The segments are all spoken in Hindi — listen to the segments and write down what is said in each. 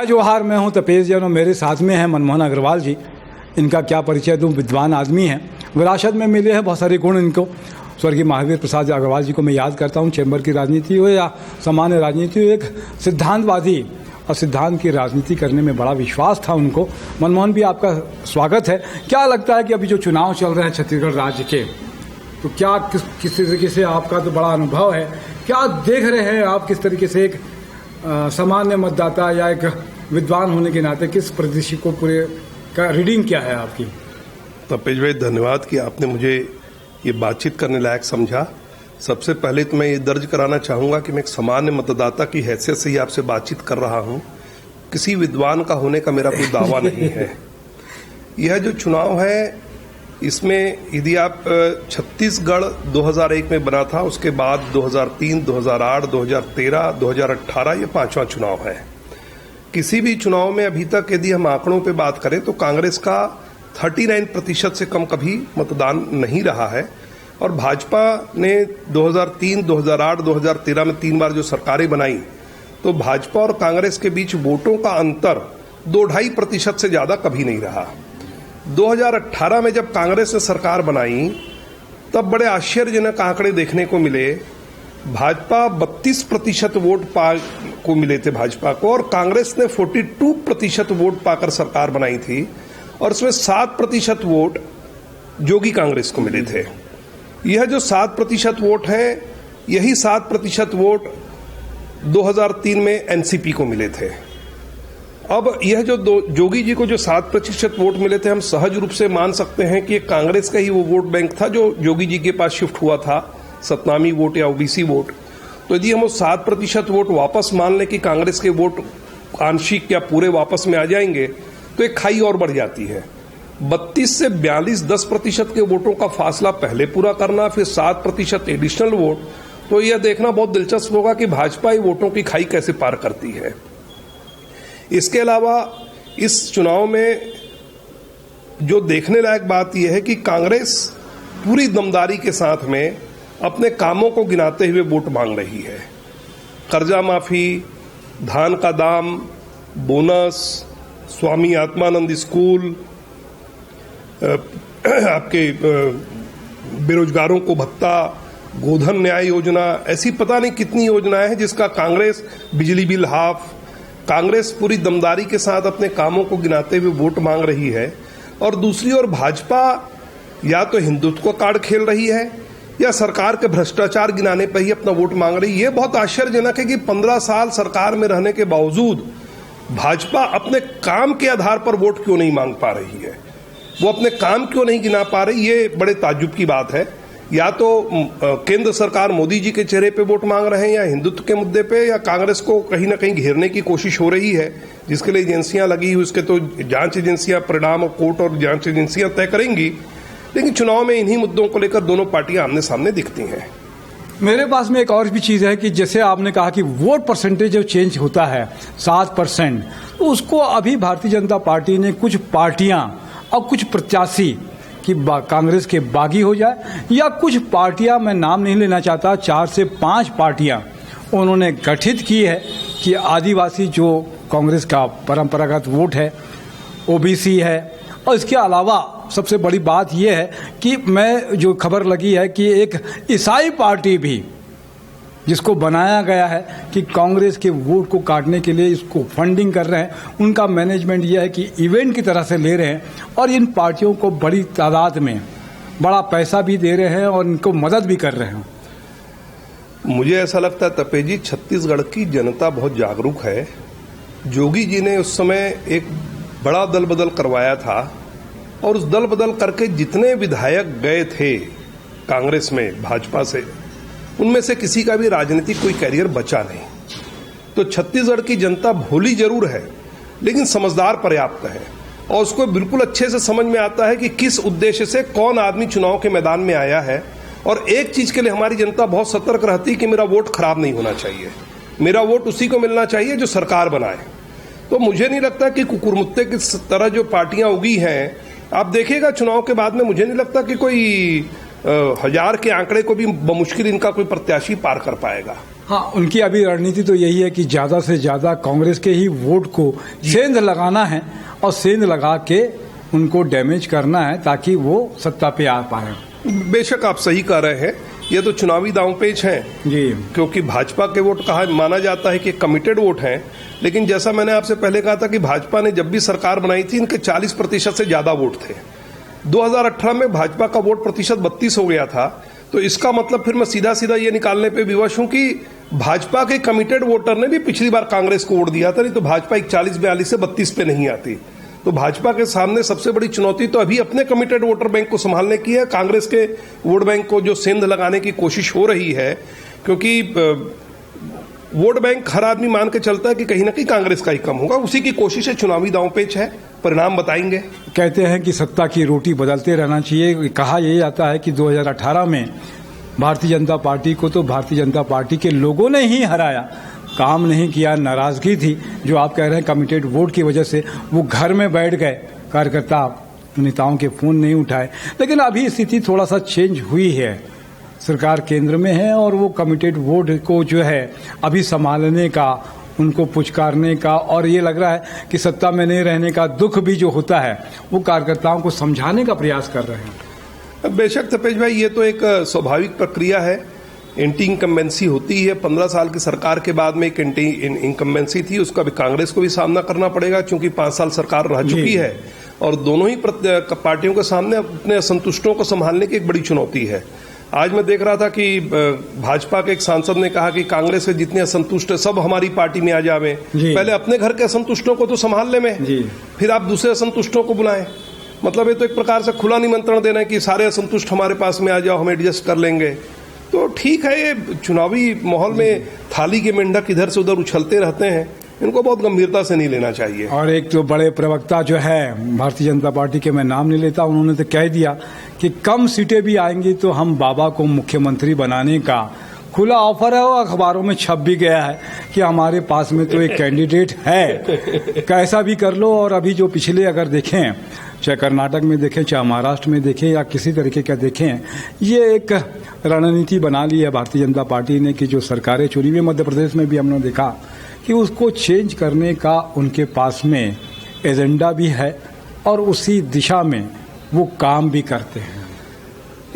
जोहार, मैं हूं तपेश जैन और मेरे साथ में हैं मनमोहन अग्रवाल जी। इनका क्या परिचय दूं, विद्वान आदमी हैं, विरासत में मिले हैं बहुत सारे गुण इनको। स्वर्गीय महावीर प्रसाद अग्रवाल जी को मैं याद करता हूं, चैम्बर की राजनीति हो या सामान्य राजनीति हो, एक सिद्धांतवादी और सिद्धांत की राजनीति करने में बड़ा विश्वास था उनको। मनमोहन भी आपका स्वागत है। क्या लगता है कि अभी जो चुनाव चल रहे हैं छत्तीसगढ़ राज्य के, तो क्या किस तरीके से आपका तो बड़ा अनुभव है, क्या देख रहे हैं आप, किस तरीके से एक सामान्य मतदाता या एक विद्वान होने के नाते किस परिदृश्य को पूरे का रीडिंग क्या है आपकी? तपेश भाई, धन्यवाद कि आपने मुझे ये बातचीत करने लायक समझा। सबसे पहले तो मैं ये दर्ज कराना चाहूँगा कि मैं एक सामान्य मतदाता की हैसियत से ही आपसे बातचीत कर रहा हूँ। किसी विद्वान का होने का मेरा कोई दावा नहीं है। यह जो चुनाव है, इसमें यदि आप छत्तीसगढ़ 2001 में बना था, उसके बाद 2003, 2008, 2013, 2018 ये पांचवा चुनाव है। किसी भी चुनाव में अभी तक यदि हम आंकड़ों पे बात करें तो कांग्रेस का 39% से कम कभी मतदान नहीं रहा है, और भाजपा ने 2003, 2008, 2013 में 3 बार जो सरकारें बनाई, तो भाजपा और कांग्रेस के बीच वोटों का अंतर 2-2.5% से ज्यादा कभी नहीं रहा। 2018 में जब कांग्रेस ने सरकार बनाई, तब बड़े आश्चर्यजनक आंकड़े देखने को मिले। भाजपा 32% वोट को मिले थे भाजपा को, और कांग्रेस ने 42% वोट पाकर सरकार बनाई थी, और इसमें 7% वोट जोगी कांग्रेस को मिले थे। यह जो 7% वोट है, यही 7% वोट 2003 में एनसीपी को मिले थे। अब यह जो जोगी जी को जो 7% वोट मिले थे, हम सहज रूप से मान सकते हैं कि कांग्रेस का ही वो वोट बैंक था जो जोगी जी के पास शिफ्ट हुआ था, सतनामी वोट या ओबीसी वोट। तो यदि हम वो 7% वोट वापस मान लें कि कांग्रेस के वोट आंशिक या पूरे वापस में आ जाएंगे, तो एक खाई और बढ़ जाती है। 32 से 42, 10% के वोटों का फासला पहले पूरा करना, फिर 7% एडिशनल वोट, तो यह देखना बहुत दिलचस्प होगा कि भाजपा ही वोटों की खाई कैसे पार करती है। इसके अलावा इस चुनाव में जो देखने लायक बात यह है कि कांग्रेस पूरी दमदारी के साथ में अपने कामों को गिनाते हुए वोट मांग रही है। कर्जा माफी, धान का दाम, बोनस, स्वामी आत्मानंद स्कूल, आपके बेरोजगारों को भत्ता, गोधन न्याय योजना, ऐसी पता नहीं कितनी योजनाएं हैं जिसका कांग्रेस, बिजली बिल हाफ, कांग्रेस पूरी दमदारी के साथ अपने कामों को गिनाते हुए वोट मांग रही है। और दूसरी ओर भाजपा या तो हिंदुत्व का कार्ड खेल रही है या सरकार के भ्रष्टाचार गिनाने पर ही अपना वोट मांग रही है। ये बहुत आश्चर्यजनक है कि 15 साल सरकार में रहने के बावजूद भाजपा अपने काम के आधार पर वोट क्यों नहीं मांग पा रही है, वो अपने काम क्यों नहीं गिना पा रही। ये बड़े ताज्जुब की बात है। या तो केंद्र सरकार मोदी जी के चेहरे पे वोट मांग रहे हैं, या हिंदुत्व के मुद्दे पे, या कांग्रेस को कहीं ना कहीं घेरने की कोशिश हो रही है, जिसके लिए एजेंसियां लगी हुई, उसके तो जांच एजेंसियां परिणाम, कोर्ट और जांच एजेंसियां तय करेंगी। लेकिन चुनाव में इन्हीं मुद्दों को लेकर दोनों पार्टियां आमने सामने दिखती हैं। मेरे पास में एक और भी चीज़ है कि जैसे आपने कहा कि वोट परसेंटेज जो चेंज होता है 7%, तो उसको अभी भारतीय जनता पार्टी ने कुछ पार्टियां और कुछ प्रत्याशी कि कांग्रेस के बागी हो जाए, या कुछ पार्टियां, मैं नाम नहीं लेना चाहता, 4 से 5 पार्टियां उन्होंने गठित की है कि आदिवासी जो कांग्रेस का परंपरागत वोट है, ओबीसी है, और इसके अलावा सबसे बड़ी बात यह है कि मैं जो खबर लगी है कि एक ईसाई पार्टी भी, जिसको बनाया गया है कि कांग्रेस के वोट को काटने के लिए इसको फंडिंग कर रहे हैं, उनका मैनेजमेंट यह है कि इवेंट की तरह से ले रहे हैं, और इन पार्टियों को बड़ी तादाद में बड़ा पैसा भी दे रहे हैं और इनको मदद भी कर रहे हैं। मुझे ऐसा लगता है तपेश जी, छत्तीसगढ़ की जनता बहुत जागरूक है। जोगी जी ने उस समय एक बड़ा दल बदल करवाया था, और उस दल बदल करके जितने विधायक गए थे कांग्रेस में भाजपा से, उनमें से किसी का भी राजनीतिक कोई कैरियर बचा नहीं। तो छत्तीसगढ़ की जनता भोली जरूर है, लेकिन समझदार पर्याप्त है, और उसको बिल्कुल अच्छे से समझ में आता है कि किस उद्देश्य से कौन आदमी चुनाव के मैदान में आया है। और एक चीज के लिए हमारी जनता बहुत सतर्क रहती है कि मेरा वोट खराब नहीं होना चाहिए, मेरा वोट उसी को मिलना चाहिए जो सरकार बनाए। तो मुझे नहीं लगता कि कुकुरमुत्ते की तरह जो पार्टियां उगी हैं, आप देखिएगा चुनाव के बाद में, मुझे नहीं लगता कि कोई 1000 के आंकड़े को भी बमुश्किल इनका कोई प्रत्याशी पार कर पाएगा। हाँ, उनकी अभी रणनीति तो यही है कि ज्यादा से ज्यादा कांग्रेस के ही वोट को सेंध लगाना है और सेंध लगा के उनको डैमेज करना है ताकि वो सत्ता पे आ पाए। बेशक आप सही कह रहे हैं, ये तो चुनावी दांवपेच हैं जी, क्योंकि भाजपा के वोट कहा माना जाता है कि कमिटेड वोट हैं, लेकिन जैसा मैंने आपसे पहले कहा था कि भाजपा ने जब भी सरकार बनाई थी इनके 40% से ज्यादा वोट थे। 2018 में भाजपा का वोट प्रतिशत 32 हो गया था, तो इसका मतलब फिर मैं सीधा सीधा ये निकालने पे विवश हूं कि भाजपा के कमिटेड वोटर ने भी पिछली बार कांग्रेस को वोट दिया था, नहीं तो भाजपा 41-42 से 32 पे नहीं आती। तो भाजपा के सामने सबसे बड़ी चुनौती तो अभी अपने कमिटेड वोटर बैंक को संभालने की है। कांग्रेस के वोट बैंक को जो सेंध लगाने की कोशिश हो रही है, क्योंकि वोट बैंक हर आदमी मान के चलता है कि कहीं ना कहीं कांग्रेस का ही कम होगा, उसी की कोशिश है, चुनावी दांवपेच है, परिणाम बताएंगे। कहते हैं कि सत्ता की रोटी बदलते रहना चाहिए। कहा यही जाता है कि 2018 में भारतीय जनता पार्टी को तो भारतीय जनता पार्टी के लोगों ने ही हराया, काम नहीं किया, नाराजगी थी। जो आप कह रहे हैं कमिटेड वोट की वजह से वो घर में बैठ गए, कार्यकर्ता नेताओं के फोन नहीं उठाए। लेकिन अभी स्थिति थोड़ा सा चेंज हुई है, सरकार केंद्र में है और वो कमिटेड वोट को जो है अभी संभालने का, उनको पुचकारने का, और ये लग रहा है कि सत्ता में नहीं रहने का दुख भी जो होता है वो कार्यकर्ताओं को समझाने का प्रयास कर रहे हैं। बेशक तपेश भाई, ये तो एक स्वाभाविक प्रक्रिया है, एंटी इनकम्बेंसी होती है। 15 साल की सरकार के बाद में एक एंटी इनकम्बेंसी थी, उसका भी कांग्रेस को भी सामना करना पड़ेगा क्योंकि 5 साल सरकार रह चुकी है और दोनों ही पार्टियों के सामने अपने असंतुष्टों को संभालने की एक बड़ी चुनौती है। आज मैं देख रहा था कि भाजपा के एक सांसद ने कहा कि कांग्रेस के जितने असंतुष्ट है सब हमारी पार्टी में आ जावे, पहले अपने घर के असंतुष्टों को तो संभालने में, फिर आप दूसरे असंतुष्टों को बुलाएं। मतलब ये तो एक प्रकार से खुला निमंत्रण देना है कि सारे असंतुष्ट हमारे पास में आ जाओ, हम एडजस्ट कर लेंगे। तो ठीक है, ये चुनावी माहौल में थाली के मेंढक इधर से उधर उछलते रहते हैं, इनको बहुत गंभीरता से नहीं लेना चाहिए। और एक तो बड़े प्रवक्ता जो है भारतीय जनता पार्टी के, मैं नाम नहीं लेता, उन्होंने तो कह दिया कि कम सीटें भी आएंगी तो हम बाबा को मुख्यमंत्री बनाने का खुला ऑफर है, और अखबारों में छप भी गया है कि हमारे पास में तो एक कैंडिडेट है, कैसा भी कर लो। और अभी जो पिछले अगर देखें, चाहे कर्नाटक में देखें, चाहे महाराष्ट्र में देखें, या किसी तरीके का देखें, ये एक रणनीति बना ली है भारतीय जनता पार्टी ने कि जो सरकारें चुनी हुई, मध्य प्रदेश में भी हमने देखा कि उसको चेंज करने का उनके पास में एजेंडा भी है और उसी दिशा में वो काम भी करते हैं।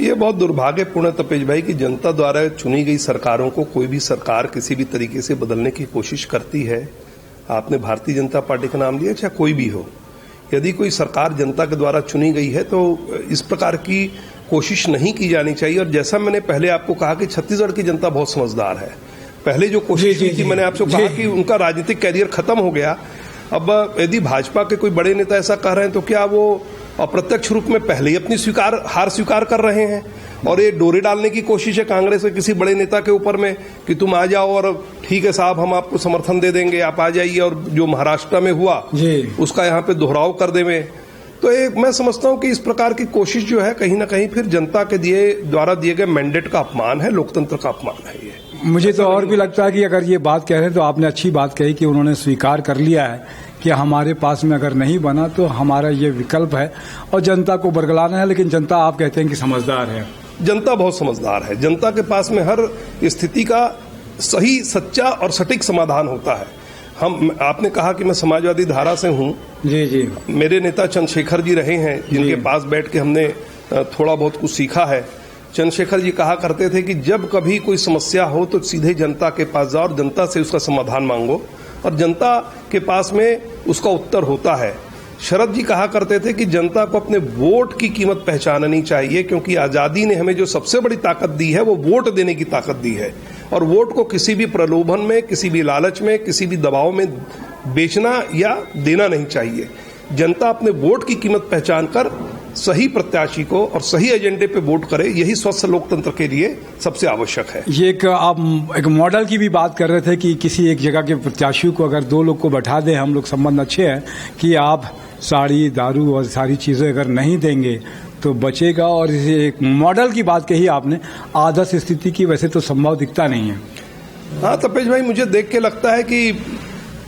ये बहुत दुर्भाग्यपूर्ण है तपेश भाई कि जनता द्वारा चुनी गई सरकारों को कोई भी सरकार किसी भी तरीके से बदलने की कोशिश करती है। आपने भारतीय जनता पार्टी का नाम लिया, चाहे कोई भी हो, यदि कोई सरकार जनता के द्वारा चुनी गई है तो इस प्रकार की कोशिश नहीं की जानी चाहिए। और जैसा मैंने पहले आपको कहा कि छत्तीसगढ़ की जनता बहुत समझदार है। पहले जो कोशिश की थी, मैंने आपसे कहा कि उनका राजनीतिक कैरियर खत्म हो गया। अब यदि भाजपा के कोई बड़े नेता ऐसा कह रहे हैं तो क्या वो अप्रत्यक्ष रूप में पहले ही अपनी हार स्वीकार कर रहे हैं? और ये डोरे डालने की कोशिश है कांग्रेस के किसी बड़े नेता के ऊपर में कि तुम आ जाओ और ठीक है साहब, हम आपको समर्थन दे देंगे, आप आ जाइए, और जो महाराष्ट्र में हुआ उसका यहाँ पे दोहराव कर देवे। तो मैं समझता हूँ कि इस प्रकार की कोशिश जो है कहीं ना कहीं फिर जनता के द्वारा दिए गए मैंडेट का अपमान है, लोकतंत्र का अपमान है। ये मुझे तो और भी लगता है कि अगर ये बात कह रहे हैं तो आपने अच्छी बात कही कि उन्होंने स्वीकार कर लिया है कि हमारे पास में अगर नहीं बना तो हमारा ये विकल्प है और जनता को बरगलाना है। लेकिन जनता, आप कहते हैं कि समझदार है, जनता बहुत समझदार है। जनता के पास में हर स्थिति का सही, सच्चा और सटीक समाधान होता है। आपने कहा कि मैं समाजवादी धारा से हूँ। जी। मेरे नेता चंद्रशेखर जी रहे हैं जिनके पास बैठ के हमने थोड़ा बहुत कुछ सीखा है। चंद्रशेखर जी कहा करते थे कि जब कभी कोई समस्या हो तो सीधे जनता के पास जाओ और जनता से उसका समाधान मांगो, और जनता के पास में उसका उत्तर होता है। शरद जी कहा करते थे कि जनता को अपने वोट की कीमत पहचाननी चाहिए, क्योंकि आजादी ने हमें जो सबसे बड़ी ताकत दी है वो वोट देने की ताकत दी है, और वोट को किसी भी प्रलोभन में, किसी भी लालच में, किसी भी दबाव में बेचना या देना नहीं चाहिए। जनता अपने वोट की कीमत पहचान कर सही प्रत्याशी को और सही एजेंडे पे वोट करे, यही स्वस्थ लोकतंत्र के लिए सबसे आवश्यक है। ये आप एक मॉडल की भी बात कर रहे थे कि किसी एक जगह के प्रत्याशी को अगर 2 लोग को बैठा दें, हम लोग संबंध अच्छे हैं, कि आप साड़ी, दारू और सारी चीजें अगर नहीं देंगे तो बचेगा। और इसे एक मॉडल की बात कही आपने, आदर्श स्थिति की वैसे तो संभव दिखता नहीं है। हाँ तपेश भाई, मुझे देख के लगता है कि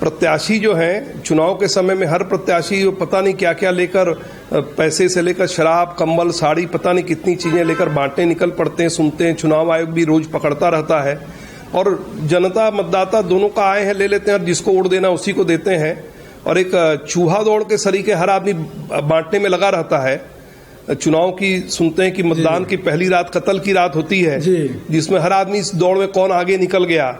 प्रत्याशी जो हैं चुनाव के समय में हर प्रत्याशी वो पता नहीं क्या क्या लेकर पैसे से लेकर शराब, कंबल, साड़ी, पता नहीं कितनी चीजें लेकर बांटने निकल पड़ते हैं, सुनते हैं। चुनाव आयोग भी रोज पकड़ता रहता है और जनता मतदाता दोनों का आए हैं ले लेते हैं और जिसको वोट देना उसी को देते हैं। और एक चूहा दौड़ के सरीके हर आदमी बांटने में लगा रहता है। चुनाव की सुनते हैं कि मतदान की पहली रात कत्ल की रात होती है, जिसमें हर आदमी इस दौड़ में कौन आगे निकल गया।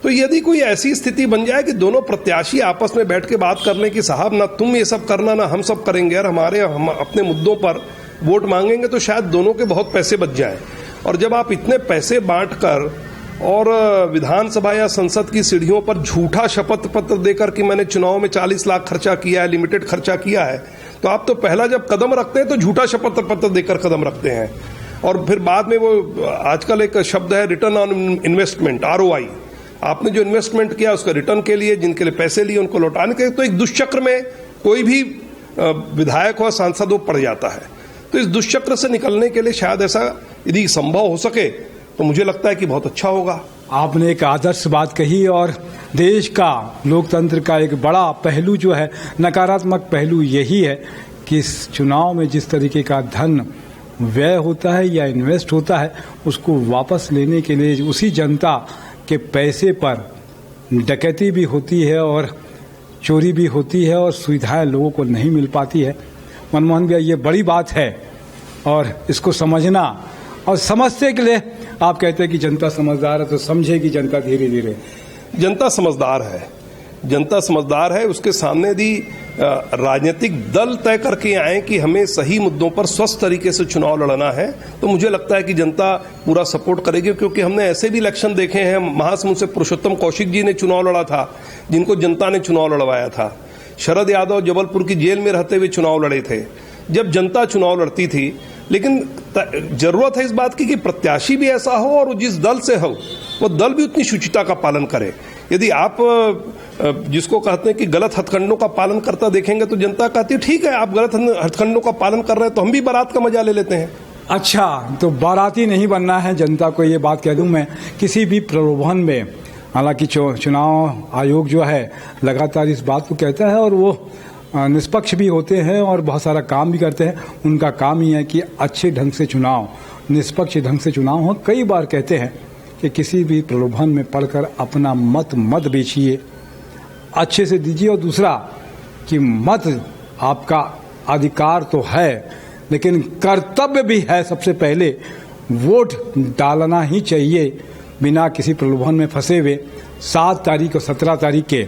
तो यदि कोई ऐसी स्थिति बन जाए कि दोनों प्रत्याशी आपस में बैठ के बात कर लें कि साहब ना तुम ये सब करना ना हम सब करेंगे और हम अपने मुद्दों पर वोट मांगेंगे, तो शायद दोनों के बहुत पैसे बच जाएं। और जब आप इतने पैसे बांटकर और विधानसभा या संसद की सीढ़ियों पर झूठा शपथ पत्र देकर कि मैंने चुनाव में 40 लाख खर्चा किया है, लिमिटेड खर्चा किया है, तो आप तो पहला जब कदम रखते हैं तो झूठा शपथ पत्र देकर कदम रखते हैं। और फिर बाद में वो आजकल एक शब्द है रिटर्न ऑन इन्वेस्टमेंट, ROI। आपने जो इन्वेस्टमेंट किया उसका रिटर्न के लिए, जिनके लिए पैसे लिए उनको लौटाने के, तो एक दुष्चक्र में कोई भी विधायक हो, सांसद हो, पड़ जाता है। तो इस दुष्चक्र से निकलने के लिए शायद ऐसा यदि संभव हो सके तो मुझे लगता है कि बहुत अच्छा होगा। आपने एक आदर्श बात कही और देश का लोकतंत्र का एक बड़ा पहलू जो है, नकारात्मक पहलू यही है कि इस चुनाव में जिस तरीके का धन व्यय होता है या इन्वेस्ट होता है, उसको वापस लेने के लिए उसी जनता के पैसे पर डकैती भी होती है और चोरी भी होती है और सुविधाएं लोगों को नहीं मिल पाती है। मनमोहन भैया, ये बड़ी बात है और इसको समझना और समझने के लिए आप कहते हैं कि जनता समझदार है, तो समझेगी जनता धीरे धीरे। जनता समझदार है, जनता समझदार है। उसके सामने यदि राजनीतिक दल तय करके आए कि हमें सही मुद्दों पर स्वस्थ तरीके से चुनाव लड़ना है, तो मुझे लगता है कि जनता पूरा सपोर्ट करेगी। क्योंकि हमने ऐसे भी इलेक्शन देखे हैं, महासमुंद से पुरुषोत्तम कौशिक जी ने चुनाव लड़ा था, जिनको जनता ने चुनाव लड़वाया था। शरद यादव जबलपुर की जेल में रहते हुए चुनाव लड़े थे, जब जनता चुनाव लड़ती थी। लेकिन जरूरत है इस बात की कि प्रत्याशी भी ऐसा हो और जिस दल से हो वो दल भी उतनी शुचिता का पालन करे। यदि आप जिसको कहते हैं कि गलत हथकंडों का पालन करता देखेंगे तो जनता कहती है ठीक है, आप गलत हथकंडों का पालन कर रहे हैं तो हम भी बारात का मजा ले लेते हैं। अच्छा, तो बाराती नहीं बनना है, जनता को ये बात कह दूं मैं। किसी भी प्रलोभन में, हालांकि चुनाव आयोग जो है लगातार इस बात को कहता है और वो निष्पक्ष भी होते हैं और बहुत सारा काम भी करते हैं। उनका काम ही है कि अच्छे ढंग से चुनाव, निष्पक्ष ढंग से चुनाव हो। कई बार कहते हैं कि किसी भी प्रलोभन में पड़कर अपना मत मत बेचिए, अच्छे से दीजिए। और दूसरा कि मत आपका अधिकार तो है, लेकिन कर्तव्य भी है। सबसे पहले वोट डालना ही चाहिए बिना किसी प्रलोभन में फंसे हुए। 7 तारीख और 17 तारीख के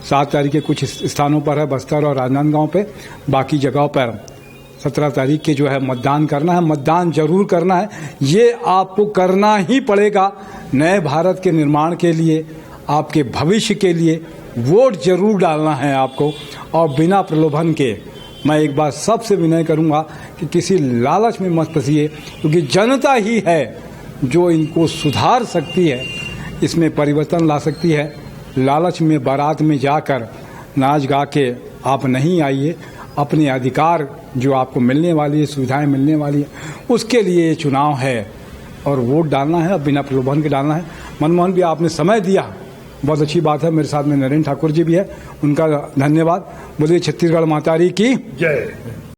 7 तारीख के कुछ स्थानों पर है, बस्तर और राजनांदगांव पे, बाकी जगहों पर 17 तारीख के जो है मतदान करना है। मतदान जरूर करना है, ये आपको करना ही पड़ेगा। नए भारत के निर्माण के लिए, आपके भविष्य के लिए वोट जरूर डालना है आपको। और बिना प्रलोभन के मैं एक बार सबसे विनय करूंगा कि किसी लालच में मत फंसिए, क्योंकि जनता ही है जो इनको सुधार सकती है, इसमें परिवर्तन ला सकती है। लालच में बारात में जाकर नाच गा के आप नहीं आइए। अपने अधिकार जो आपको मिलने वाली है, सुविधाएं मिलने वाली है, उसके लिए ये चुनाव है और वोट डालना है और बिना प्रलोभन के डालना है। मनमोहन भी आपने समय दिया, बहुत अच्छी बात है। मेरे साथ में नरेंद्र ठाकुर जी भी है, उनका धन्यवाद। बोलिए छत्तीसगढ़ मातारी की जय।